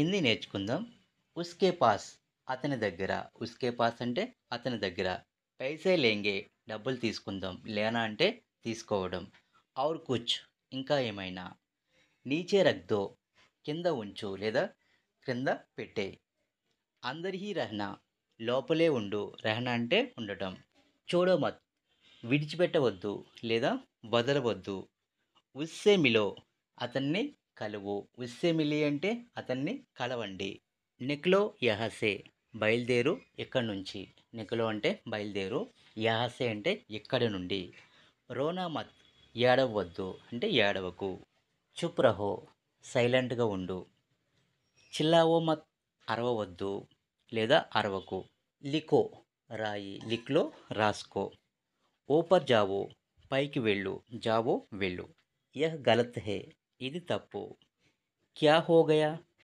హిందీ నేర్చుకుందాం. ఉస్కే పాస్ అతని దగ్గర. ఉస్కే పాస్ అంటే అతని దగ్గర. పైసే లేంగే డబ్బులు తీసుకుందాం. లేనా అంటే తీసుకోవడం. ఔర్ కుచ్ ఇంకా ఏమైనా. నీచే రఖ్ దో కింద ఉంచు లేదా క్రింద పెట్టేయి. అందర్ హీ రహనా లోపలే ఉండు. రహనా అంటే ఉండటం. చోడో మత్ విడిచిపెట్టవద్దు లేదా వదలవద్దు. ఉస్సే మిలో అతన్ని కలువు. ఉస్సే మిలి అంటే అతన్ని కలవండి. నిక్లో యహసే బయలుదేరు ఇక్కడి నుంచి. నిక్లో అంటే బయలుదేరు. యహసే అంటే ఇక్కడి నుండి. రోనా మత్ ఏడవద్దు అంటే ఏడవకు. చుప్ రహో సైలెంట్గా ఉండు. చిల్లావో మత్ అరవవద్దు లేదా అరవకు. లిఖో రాయి. లిఖ్లో రాసుకో. ఓపర్ జావో పైకి వెళ్ళు. జావో వెళ్ళు. యహ్ గలత్ హే ఇది తప్పు. క్యా హో గయా